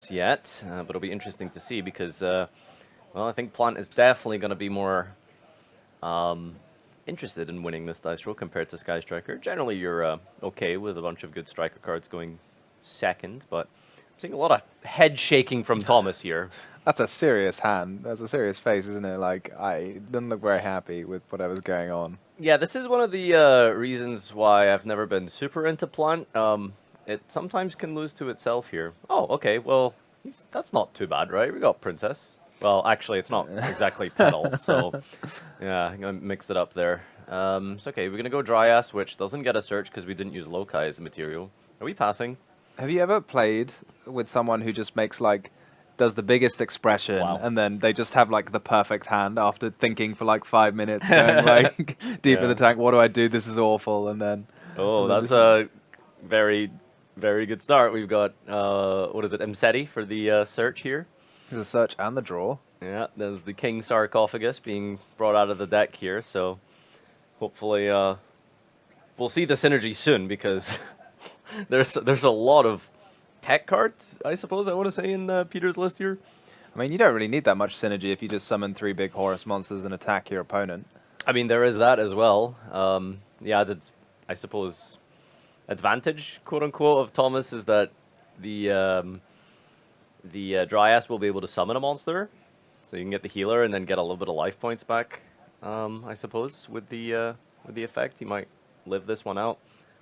just yet, but it'll be interesting to see because, well, I think Plant is definitely going to be more interested in winning this dice roll compared to Sky Striker. Generally, you're okay with a bunch of good striker cards going second, but I'm seeing a lot of head shaking from Thomas here. That's a serious hand. That's a serious face, isn't it? Like, I didn't look very happy with whatever's going on. Yeah, this is one of the reasons why I've never been super into Plant. It sometimes can lose to itself here. Oh, okay, well, that's not too bad, right? We got Princess. Well, actually, it's not exactly Petal, so yeah, I mixed it up there. It's okay, we're going to go Dry Ass, which doesn't get a search because we didn't use Loci as the material. Are we passing? Have you ever played with someone who just makes, like, does the biggest expression, Wow. and then they just have, like, the perfect hand after thinking for, like, 5 minutes, going, like, deep in the tank, what do I do? This is awful, and then... Oh, and then that's a very, very good start. We've got, what is it, Mseti for the search here. The search and the draw. Yeah, there's the King Sarcophagus being brought out of the deck here, so hopefully we'll see the synergy soon because there's a lot of tech cards, I suppose I want to say, in Peter's list here. I mean, you don't really need that much synergy if you just summon 3 big Horus monsters and attack your opponent. I mean, there is that as well. Yeah, I suppose, advantage, quote-unquote, of Thomas is that the Dryas will be able to summon a monster. So you can get the healer and then get a little bit of life points back, I suppose, with the effect. You might live this one out.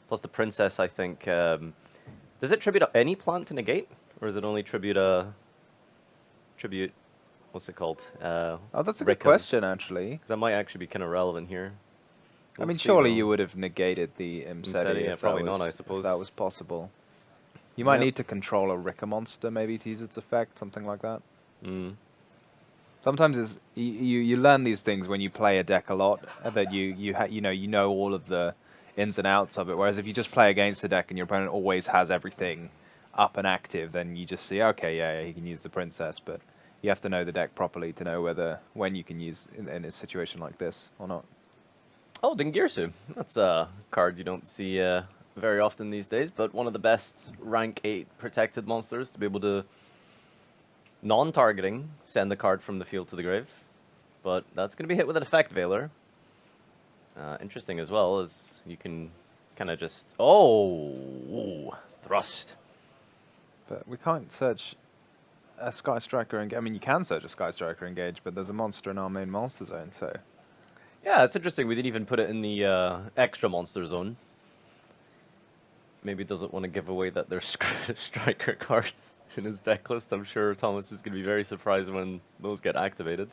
Plus the Princess, I think... does it tribute any plant to negate? Or is it only tribute what's it called? Oh, that's a Rikka's? good question, actually. Because that might actually be kind of relevant here. I mean, surely you would have negated the Mseti yeah, if probably that was, not, I suppose. if that was possible. You might Yeah. need to control a Rikka monster, maybe, to use its effect, something like that. Mm. Sometimes you learn these things when you play a deck a lot, that you know all of the ins and outs of it. Whereas if you just play against a deck and your opponent always has everything up and active, then you just see, okay, yeah, he can use the Princess, but you have to know the deck properly to know when you can use in a situation like this or not. Oh, Dingirsu. That's a card you don't see very often these days, but one of the best rank 8 protected monsters to be able to, non-targeting, send the card from the field to the grave. But that's going to be hit with an effect Veiler. Interesting as well, as you can kind of just... Oh! Thrust. But we can't search a Sky Striker I mean, you can search a Sky Striker Engage, but there's a monster in our main monster zone, so... Yeah, it's interesting. We didn't even put it in the extra monster zone. Maybe doesn't want to give away that there's striker cards in his deck list. I'm sure Thomas is going to be very surprised when those get activated.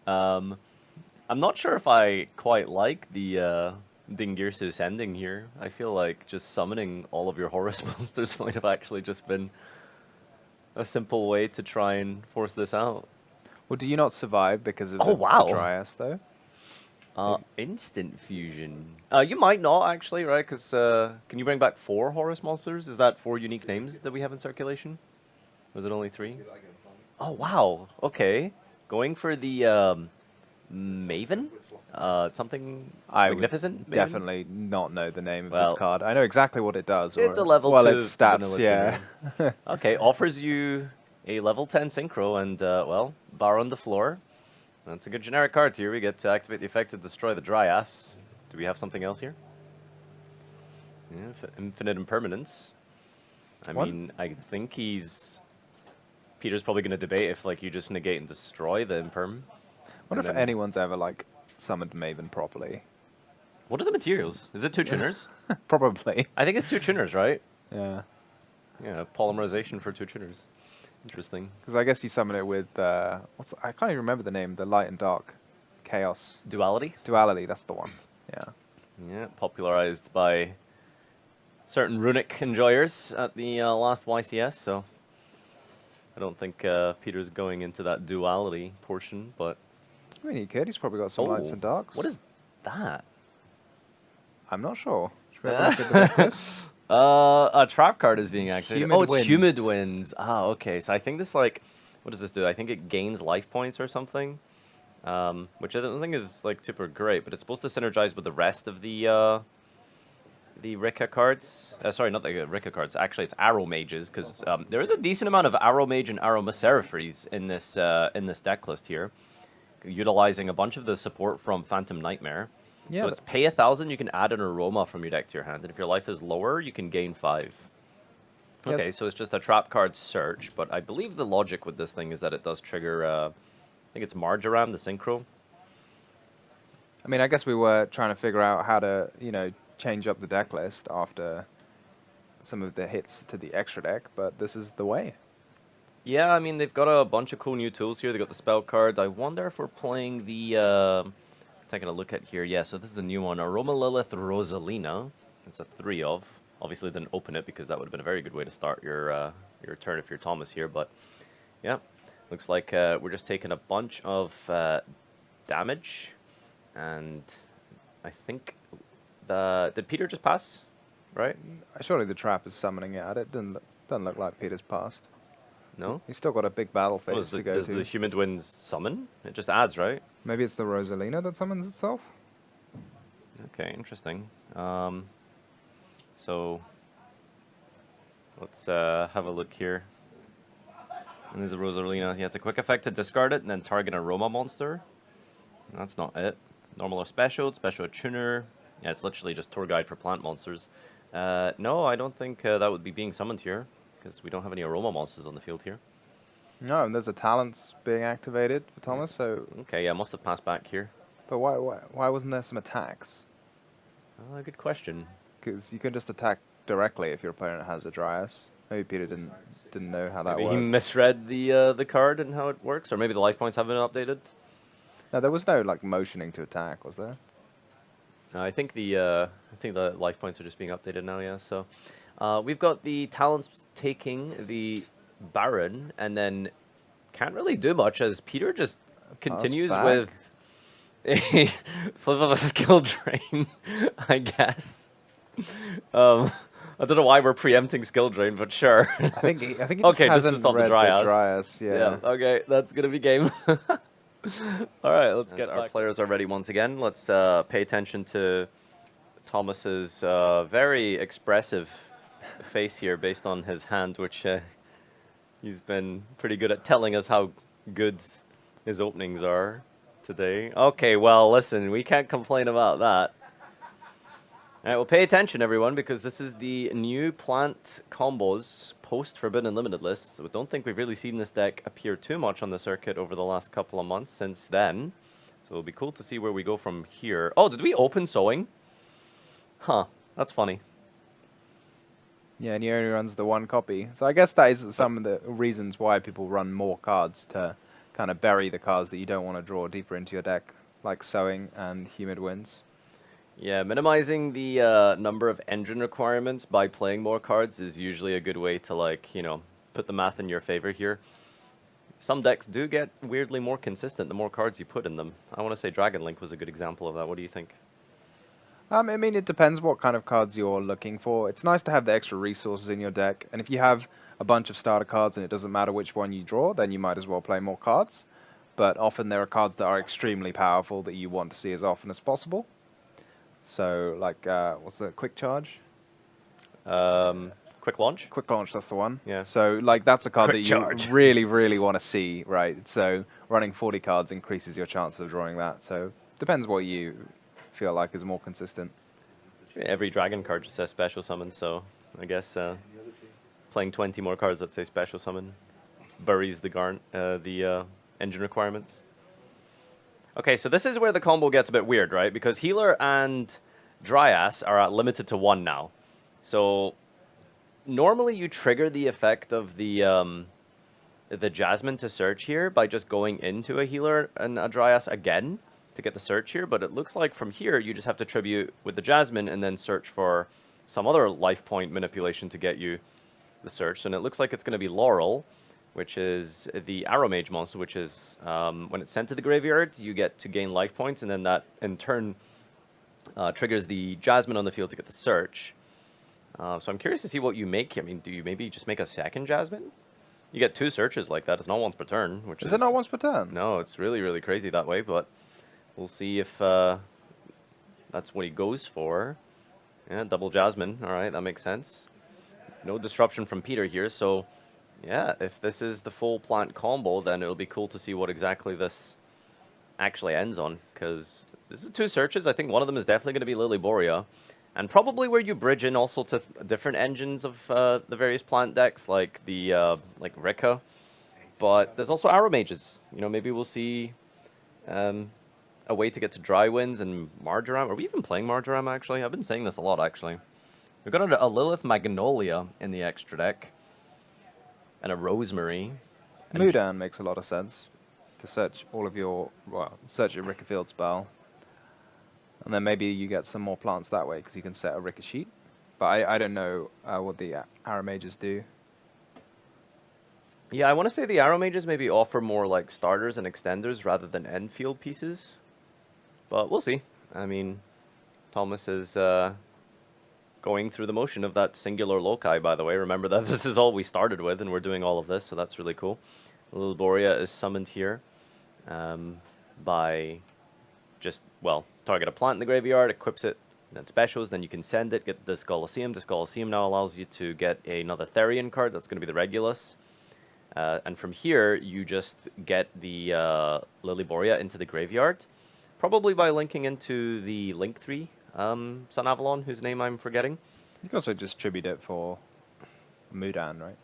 I'm not sure if I quite like the Dingirsu sending here. I feel like just summoning all of your Horus monsters might have actually just been a simple way to try and force this out. Well, do you not survive because of Oh, the wow. Dryas, though? Instant fusion. You might not, actually, right? Because can you bring back 4 Horus monsters? Is that 4 unique names that we have in circulation? Was it only 3? Oh, wow. Okay. Going for the Maven? Something magnificent? Would definitely not know the name of Well, this card. I know exactly what it does. It's or- a level well, 2 it's stats, vanilla yeah. trigger. Okay, offers you a level 10 synchro and, well, bar on the floor. That's a good generic card here. We get to activate the effect to destroy the Dryas. Do we have something else here? Yeah, infinite impermanence. I mean, I think Peter's probably going to debate if, like, you just negate and destroy the imperm. I wonder if anyone's ever, like, summoned Maven properly. What are the materials? Is it 2 tuners? Probably. I think it's 2 tuners, right? Yeah. Yeah, polymerization for 2 tuners. Interesting. Because I guess you summon it with, I can't even remember the name, the light and dark. Chaos. Duality? Duality, that's the one. Yeah. Yeah, popularized by certain runic enjoyers at the last YCS, so I don't think Peter's going into that duality portion, but... I mean, he could. He's probably got some lights and darks. What is that? I'm not sure. Should we have a look at the deck list? A trap card is being activated. Humid Oh, it's Wind. Humid Winds. Ah, okay. So I think this, like, what does this do? I think it gains life points or something, which I don't think is, like, super great, but it's supposed to synergize with the rest of the the Rikka cards. Sorry, not the Rikka cards. Actually, it's Aromages, because there is a decent amount of Aromage and Aromaseraphes in this deck list here, utilizing a bunch of the support from Phantom Nightmare. Yeah, So it's pay 1,000, you can add an Aroma from your deck to your hand, and if your life is lower, you can gain 5. Yep. Okay, so it's just a trap card search, but I believe the logic with this thing is that it does trigger, I think it's Marjoram, the Synchro. I mean, I guess we were trying to figure out how to, change up the deck list after some of the hits to the extra deck, but this is the way. Yeah, I mean, they've got a bunch of cool new tools here. They've got the spell card. I wonder if we're playing the, taking a look at here. Yeah, so this is the new one, Aroma Lilith Rosalina. It's a 3 of. Obviously didn't open it because that would have been a very good way to start your turn if you're Thomas here, but yeah. Looks like we're just taking a bunch of damage, and I think did Peter just pass, right? Surely the trap is summoning it at it. Doesn't look like Peter's passed. No? He's still got a big battle phase to go does to. the Humid Winds summon? It just adds, right? Maybe it's the Rosalina that summons itself? Okay, interesting. So let's have a look here. And there's a Rosalina. Yeah, it's a quick effect to discard it and then target an Aroma monster. That's not it. Normal or special tuner. Yeah, it's literally just tour guide for plant monsters. No, I don't think that would be being summoned here, because we don't have any Aroma monsters on the field here. No, and there's a talent being activated for Thomas, so... Okay, yeah, must have passed back here. But why wasn't there some attacks? Good question. Because you can just attack directly if your opponent has a Dryas. Maybe Peter didn't know how that Maybe worked. he misread the card and how it works, or maybe the life points haven't been updated. No, there was no like motioning to attack, was there? I think the life points are just being updated now. Yeah, so we've got the talents taking the Baron, and then can't really do much as Peter just continues back. with a flip of a skill drain, I guess. I don't know why we're preempting skill drain, but sure. I think he just Okay, just to hasn't stop the read Dryas. Yeah. Okay, that's gonna be game. All right, let's get our players are ready once again. Let's pay attention to Thomas's very expressive face here, based on his hand, which he's been pretty good at telling us how good his openings are today. Okay, well, listen, we can't complain about that. All right, well, pay attention, everyone, because this is the new plant combos post-Forbidden Limited list. So I don't think we've really seen this deck appear too much on the circuit over the last couple of months since then. So it'll be cool to see where we go from here. Oh, did we open Sowing? Huh, that's funny. Yeah, and he only runs the one copy. So I guess that is some of the reasons why people run more cards, to kind of bury the cards that you don't want to draw deeper into your deck, like Sowing and Humid Winds. Yeah, minimizing the number of engine requirements by playing more cards is usually a good way to, like, put the math in your favor here. Some decks do get weirdly more consistent the more cards you put in them. I want to say Dragon Link was a good example of that. What do you think? I mean, it depends what kind of cards you're looking for. It's nice to have the extra resources in your deck, and if you have a bunch of starter cards and it doesn't matter which one you draw, then you might as well play more cards. But often there are cards that are extremely powerful that you want to see as often as possible. So, like, what's the Quick Charge? Quick Launch? Quick Launch, that's the one. Yeah. So, like, that's a card Quick that Charge. you really, really want to see, right? So, running 40 cards increases your chance of drawing that. So, depends what you feel like is more consistent. Every Dragon card just says Special Summon, so I guess playing 20 more cards that say Special Summon buries the engine requirements. Okay, so this is where the combo gets a bit weird, right? Because Healer and Dryas are limited to 1 now. So normally you trigger the effect of the Jasmine to search here by just going into a Healer and a Dryas again to get the search here, but it looks like from here you just have to tribute with the Jasmine and then search for some other life point manipulation to get you the search. And it looks like it's going to be Laurel, which is the Aromage monster, which is when it's sent to the graveyard, you get to gain life points, and then that in turn triggers the Jasmine on the field to get the search. So I'm curious to see what you make here. I mean, do you maybe just make a second Jasmine? You get 2 searches like that. It's not once per turn, which is... Is it not once per turn? No, it's really, really crazy that way, but we'll see if that's what he goes for. Yeah, double Jasmine. All right, that makes sense. No disruption from Peter here, so yeah, if this is the full plant combo, then it'll be cool to see what exactly this actually ends on, because this is 2 searches. I think one of them is definitely going to be Lilyboria, and probably where you bridge in also to different engines of the various plant decks, like the like Rikka. But there's also Aromages. You know, maybe we'll see a way to get to Dry Winds and Marjoram. Are we even playing Marjoram, actually? I've been saying this a lot, actually. We've got a Lilith Magnolia in the extra deck, and a Rosemary. And Mudan makes a lot of sense to search all of your, well, search your Rikka field spell. And then maybe you get some more plants that way because you can set a Rikka sheet. But I don't know what the Aromages do. yeah, I want to say the Aromages maybe offer more like starters and extenders rather than end field pieces. But we'll see. I mean, Thomas is going through the motion of that singular loci, by the way. Remember that this is all we started with, and we're doing all of this, so that's really cool. Lilyboria is summoned here by just, well, target a plant in the graveyard, equips it, then specials, then you can send it, get this Colosseum. This Colosseum now allows you to get another Therian card, that's going to be the Regulus. And from here, you just get the Lilyboria into the graveyard, probably by linking into the Link 3 Sunavalon, whose name I'm forgetting. You can also just tribute it for Mudan, right?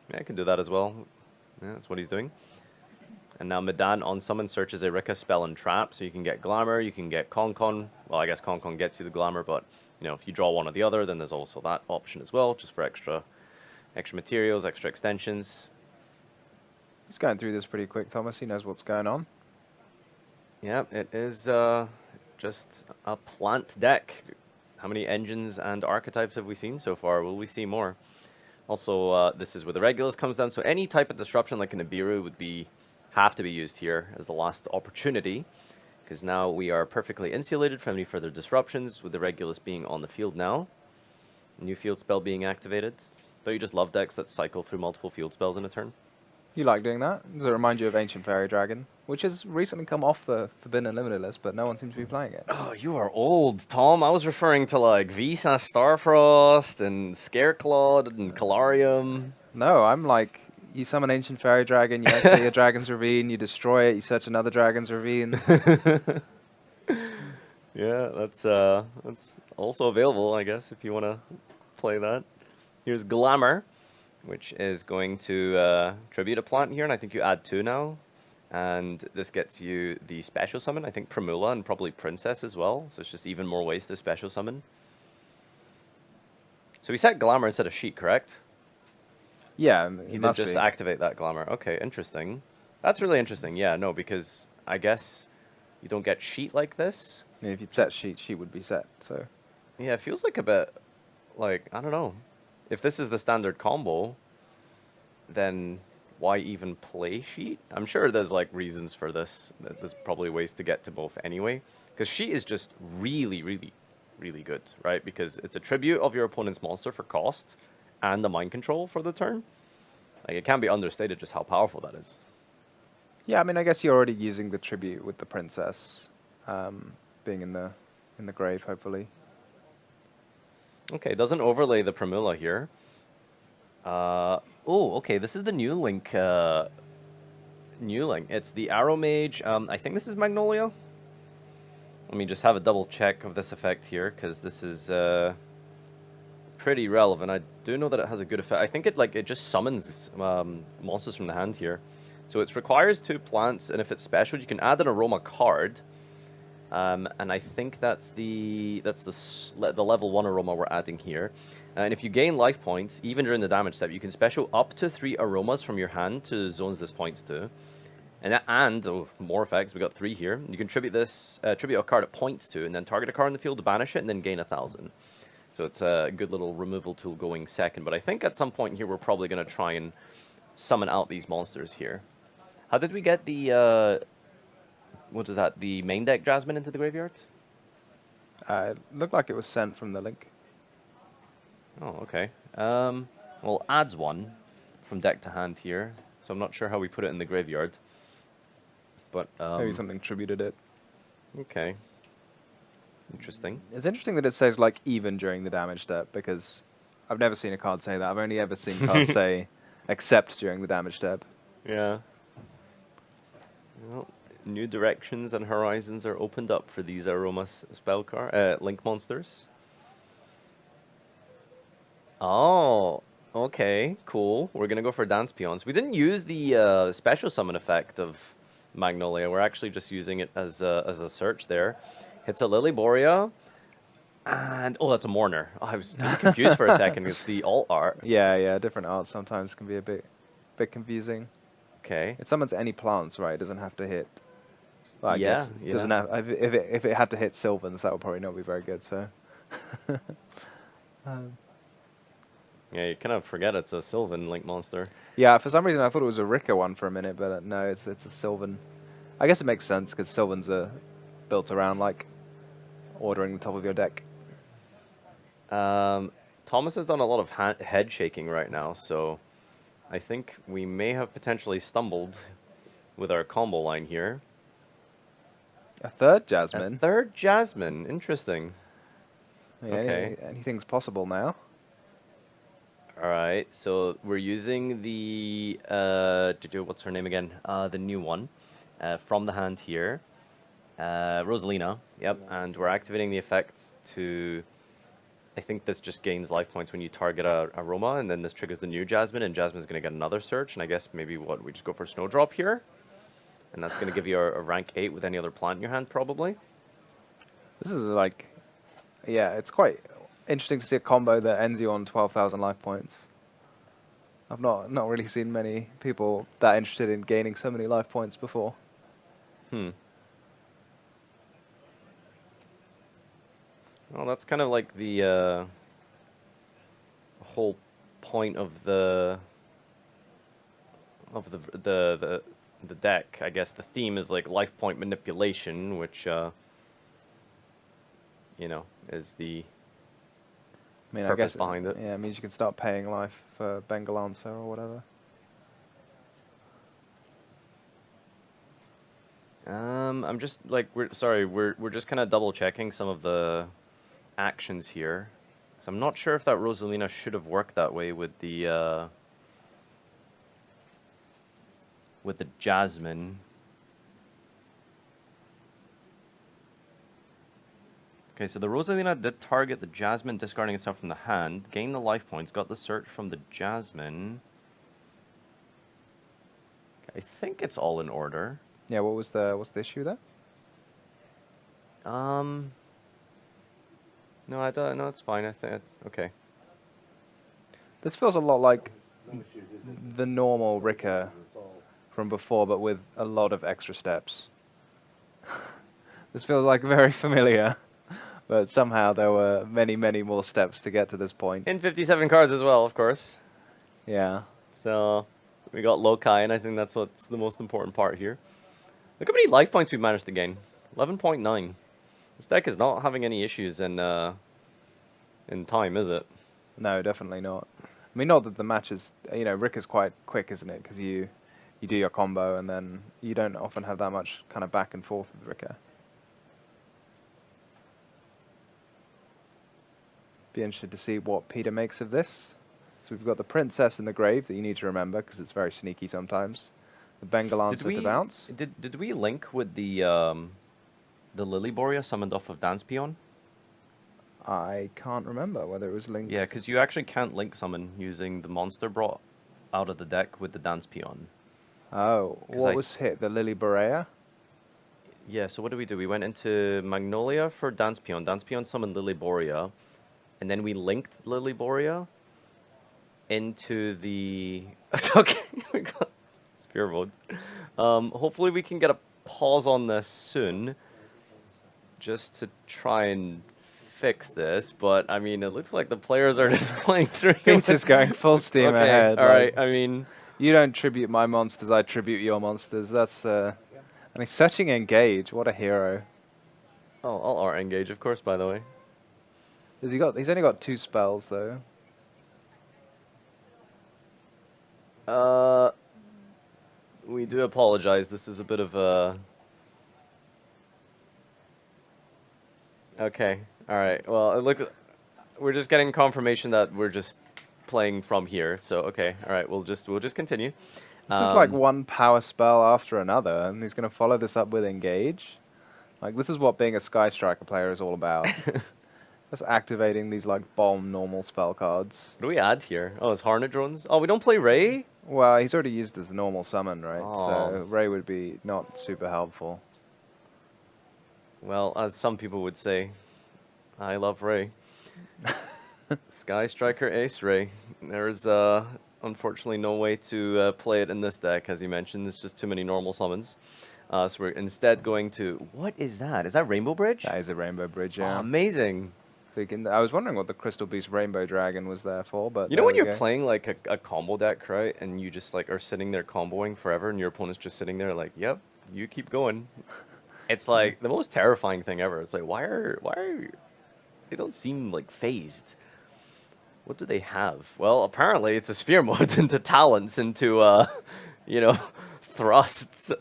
Yeah, I can do that as well. Yeah, that's what he's doing. And now Medan on summon searches a Rikka spell and trap, so you can get Glamour, you can get Concon. Well, I guess Concon gets you the Glamour, but you know, if you draw one or the other, then there's also that option as well, just for extra materials, extra extensions. He's going through this pretty quick, Thomas. He knows what's going on. Yeah, it is just a plant deck. How many engines and archetypes have we seen so far? Will we see more? Also, this is where the Regulus comes down, so any type of disruption like an Nibiru would have to be used here as the last opportunity, because now we are perfectly insulated from any further disruptions, with the Regulus being on the field now. New field spell being activated. Don't you just love decks that cycle through multiple field spells in a turn? You like doing that? Does it remind you of Ancient Fairy Dragon, which has recently come off the Forbidden and Limited list, but no one seems to be playing it? Oh, you are old, Tom. I was referring to like Visa Starfrost and Scareclawed and Calarium. No, I'm like, you summon Ancient Fairy Dragon, you activate a Dragon's Ravine, you destroy it, you search another Dragon's Ravine. Yeah, that's also available, I guess, if you want to play that. Here's Glamour, which is going to tribute a plant here, and I think you add 2 now. And this gets you the special summon, I think Primula and probably Princess as well, so it's just even more ways to special summon. So we set Glamour instead of Sheet, correct? Yeah, He did just activate that Glamour. Okay, interesting. That's really interesting, yeah, no, because I guess you don't get Sheet like this. Yeah, if you'd set Sheet, Sheet would be set, so... Yeah, it feels like a bit, like, I don't know. If this is the standard combo, then why even play Sheet? I'm sure there's like reasons for this. There's probably ways to get to both anyway. Because Sheet is just really, really, really good, right? Because it's a tribute of your opponent's monster for cost and the mind control for the turn. Like, it can't be understated just how powerful that is. Yeah, I mean, I guess you're already using the tribute with the Princess being in the grave, hopefully. Okay, it doesn't overlay the Primula here. Oh, okay, this is the new Link. New Link. It's the Aromage. I think this is Magnolia. Let me just have a double check of this effect here, because this is pretty relevant. I do know that it has a good effect. I think it just summons monsters from the hand here. So it requires 2 plants, and if it's special, you can add an Aroma card. And I think that's the level 1 Aroma we're adding here. And if you gain life points, even during the damage step, you can special up to 3 Aromas from your hand to zones this points to. And more effects, we got 3 here. You can tribute a card at points to, and then target a card in the field to banish it, and then gain 1,000. So it's a good little removal tool going second. But I think at some point here, we're probably going to try and summon out these monsters here. How did we get the... what is that? The main deck Jasmine into the graveyard? It looked like it was sent from the link. Oh, okay. Well, adds 1 from deck to hand here, so I'm not sure how we put it in the graveyard. But Maybe something tributed it. Okay. Interesting. It's interesting that it says like even during the damage step, because I've never seen a card say that. I've only ever seen cards say except during the damage step. Yeah. Well, new directions and horizons are opened up for these Aroma spell card link monsters. Oh, okay, cool. We're gonna go for dance peons. We didn't use the special summon effect of Magnolia. We're actually just using it as a search there. Hits a Lily Borea, and oh, that's a Mourner. Oh, I was really confused for a second. It's the alt art. Yeah, different art sometimes can be a bit confusing. Okay. It summons any plants, right? It doesn't have to hit. Well, I Yeah, guess it doesn't yeah. have. If it had to hit Sylvans, that would probably not be very good. So. Yeah, you kind of forget it's a Sylvan link monster. Yeah, for some reason I thought it was a Rikka one for a minute, but no, it's a Sylvan. I guess it makes sense because Sylvans are built around like ordering the top of your deck. Thomas has done a lot of head shaking right now, so I think we may have potentially stumbled with our combo line here. A third A Jasmine. third Jasmine, interesting. I mean, Okay. anything's possible now. All right, so we're using the what's her name again? The new one, from the hand here, Rosalina. Yep, and we're activating the effect to. I think this just gains life points when you target a Aroma, and then this triggers the new Jasmine, and Jasmine's gonna get another search. And I guess maybe we just go for Snowdrop here, and that's gonna give you a rank 8 with any other plant in your hand, probably. This is like, yeah, it's quite interesting to see a combo that ends you on 12,000 life points. I've not really seen many people that interested in gaining so many life points before. Hmm. Well, that's kind of like the whole point of the deck. I guess the theme is like life point manipulation, which you know, is the I mean, purpose I guess behind it. Yeah, it means you can start paying life for Bengal Answer or whatever. I'm just like we're just kind of double checking some of the actions here. So I'm not sure if that Rosalina should have worked that way with the Jasmine. Okay, so the Rosalina did target the Jasmine, discarding itself from the hand, gained the life points, got the search from the Jasmine. I think it's all in order. Yeah, what's the issue there? No, I don't. No, it's fine. I think okay. This feels a lot like the normal Rikka from before, but with a lot of extra steps. This feels like very familiar, but somehow there were many more steps to get to this point. In 57 cards as well, of course. Yeah. So we got Lokai, and I think that's what's the most important part here. Look how many life points we managed to gain. 11.9. This deck is not having any issues in time, is it? No, definitely not. I mean, not that the match is, Rikka's quite quick, isn't it? Because you do your combo, and then you don't often have that much kind of back and forth with Rikka. Be interested to see what Peter makes of this. So we've got the Princess in the grave that you need to remember, because it's very sneaky sometimes. The Bengal Answer to bounce. Did we link with the Lily Borea summoned off of Dance Peon? I can't remember whether it was linked. Yeah, because you actually can't link summon using the monster brought out of the deck with the Dance Peon. Oh, what was hit? The Lily Borea? Yeah, so what did we do? We went into Magnolia for Dance Peon. Dance Peon summoned Lily Borea, and then we linked Lily Borea into the... Okay, we got Spear Mode. Hopefully we can get a pause on this soon, just to try and fix this, but I mean, it looks like the players are just playing through. Peter's going full steam ahead. All right, I mean, you don't tribute my monsters, I tribute your monsters. That's and he's searching Engage. What a hero. oh, I'll art engage, of course. By the way, He's only got 2 spells though. we do apologize. This is a bit of a Okay. All right. Well, we're just getting confirmation that we're just playing from here. So okay. All right. We'll just continue. This is like one power spell after another, and he's going to follow this up with engage. Like, this is what being a Sky Striker player is all about. Just activating these, like, bomb normal spell cards. What do we add here? Oh, it's Hornet drones. Oh, we don't play Ray. Well, he's already used as a normal summon, right? Oh. So Ray would be not super helpful. Well, as some people would say, I love Ray. Sky Striker Ace Ray. There's unfortunately no way to play it in this deck, as you mentioned. There's just too many normal summons. So we're instead going to... What is that? Is that Rainbow Bridge? That is a Rainbow Bridge, Oh, yeah. amazing. So you can. I was wondering what the Crystal Beast Rainbow Dragon was there for, but You know when there we you're go. playing like a combo deck, right? And you just like are sitting there comboing forever and your opponent's just sitting there like, yep, you keep going. It's like the most terrifying thing ever. It's like, why are they don't seem like phased. What do they have? Well, apparently it's a sphere mode into talents, into you know, thrusts.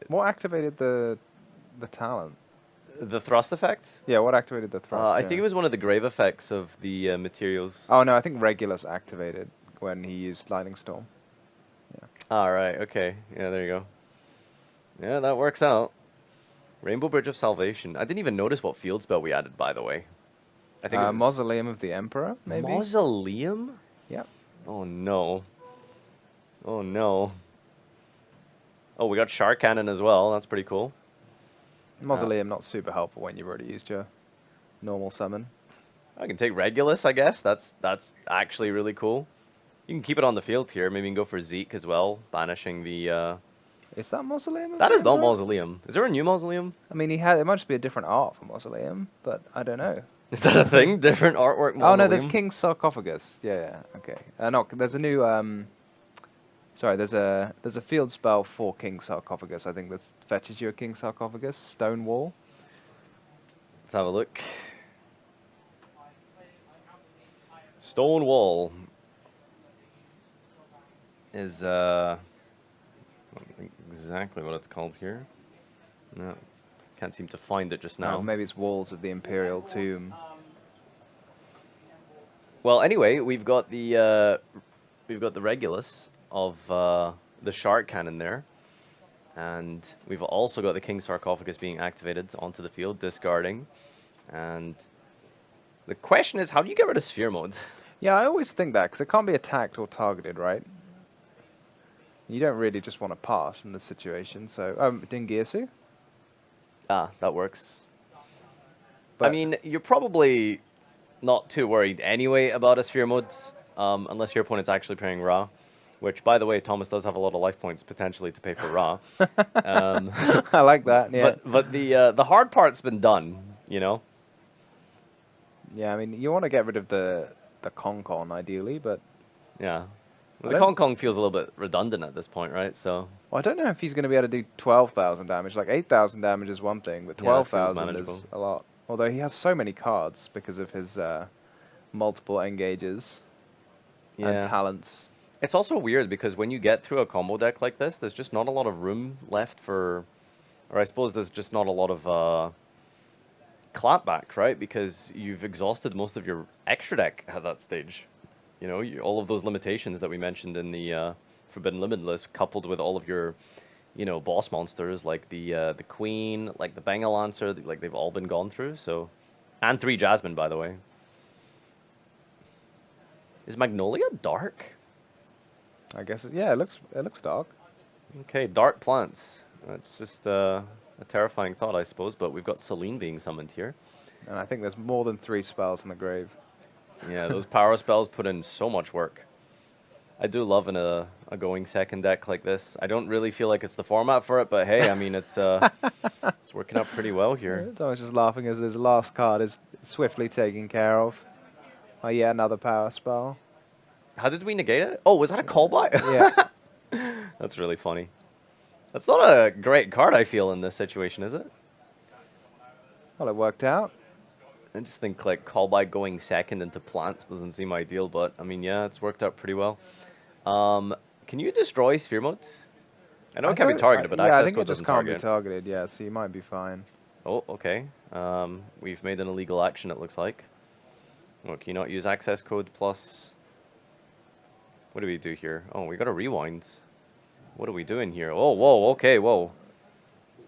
What activated the talent? The thrust effect? Yeah, what activated the thrust? I think it was one of the grave effects of the materials. Oh no, I think Regulus activated when he used Lightning Storm. All right. Okay. Yeah. There you go. Yeah, that works out. Rainbow Bridge of Salvation. I didn't even notice what field spell we added, by the way. I think it was Mausoleum of the Emperor, maybe. Mausoleum? Yep. Oh no. Oh no. Oh, we got Shark Cannon as well. That's pretty cool. Mausoleum not super helpful when you've already used your normal summon. I can take Regulus, I guess. That's actually really cool. You can keep it on the field here. Maybe you can go for Zeke as well, banishing the... Is that Mausoleum? That is not Emperor? Mausoleum. Is there a new Mausoleum? I mean, it might just be a different art for Mausoleum, but I don't know. Is that a thing? Different artwork Mausoleum? Oh no, there's King's Sarcophagus. Yeah, okay. No, there's a new sorry, there's a field spell for King's Sarcophagus. I think that fetches you a King's Sarcophagus, Stone Wall. Let's have a look. Stone Wall is I don't think exactly what it's called here. No, can't seem to find it just now. Maybe it's Walls of the Imperial Tomb. Well, anyway, we've got the Regulus of the Shark Cannon there, and we've also got the King Sarcophagus being activated onto the field, discarding. And the question is, how do you get rid of Sphere Mode? Yeah, I always think that, because it can't be attacked or targeted, right? You don't really just want to pass in this situation, so... Dingirsu? Ah, that works. But I mean, you're probably not too worried anyway about a Sphere Mode, unless your opponent's actually playing Ra. Which, by the way, Thomas does have a lot of life points potentially to pay for Ra. I like that, yeah. But the hard part's been done, you know? Yeah, I mean, you want to get rid of the Con ideally, but... Yeah. Well, I the don't- Kong feels a little bit redundant at this point, right? So Well, I don't know if he's going to be able to do 12,000 damage. Like, 8,000 damage is one thing, but Yeah, that feels 12,000 manageable. is a lot. Although he has so many cards because of his multiple engages and talents. It's also weird because when you get through a combo deck like this, there's just not a lot of room left for... Or I suppose there's just not a lot of clapback, right? Because you've exhausted most of your extra deck at that stage. You know, all of those limitations that we mentioned in the Forbidden Limitless, coupled with all of your, you know, boss monsters like the Queen, like the Bengal Lancer, like they've all been gone through. So, and 3 Jasmine, by the way. Is Magnolia dark? I guess, yeah, it looks dark. Okay, dark plants. That's just a terrifying thought, I suppose. But we've got Selene being summoned here. And I think there's more than 3 spells in the grave. Yeah, those power spells put in so much work. I do love a going second deck like this. I don't really feel like it's the format for it, but hey, I mean, it's working out pretty well here. I was just laughing as his last card is swiftly taken care of. Oh, yeah, another power spell. How did we negate it? Oh, was that a callback? Yeah. That's really funny. That's not a great card, I feel, in this situation, is it? Well, it worked out. I just think like callback going second into plants doesn't seem ideal, but I mean, yeah, it's worked out pretty well. Can you destroy Sphere Mode? I know it can be targeted, but yeah, I access think code it just doesn't can't target. be targeted, yeah, so you might be fine. Oh, okay. We've made an illegal action, it looks like. Oh, can you not use access code plus... What do we do here? Oh, we gotta rewind. What are we doing here? Oh, whoa, okay, whoa.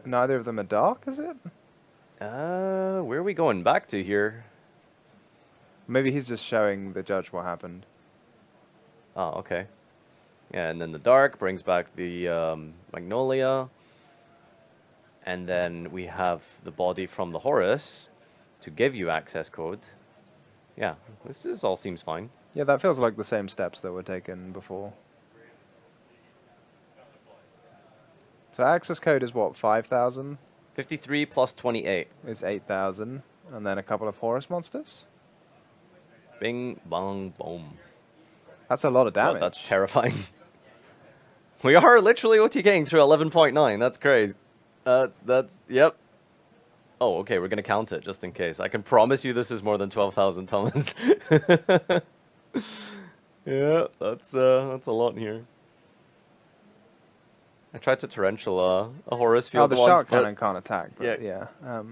Neither of them are dark, is it? Where are we going back to here? Maybe he's just showing the judge what happened. Oh, okay. Yeah, and then the dark brings back the Magnolia. And then we have the body from the Horus to give you access code. Yeah, this all seems fine. Yeah, that feels like the same steps that were taken before. So access code is what, 5,000? 53 plus 28. Is 8,000, and then a couple of Horus monsters? Bing, bong, boom. That's a lot of Well, damage. that's terrifying. We are literally OTKing through 11.9. That's crazy. Yep. Oh, okay, we're gonna count it just in case. I can promise you this is more than 12,000, Thomas. Yeah, that's a lot in here. I tried to torrential a Horus Oh, field the once, shark but cannon can't attack, but Yeah. yeah.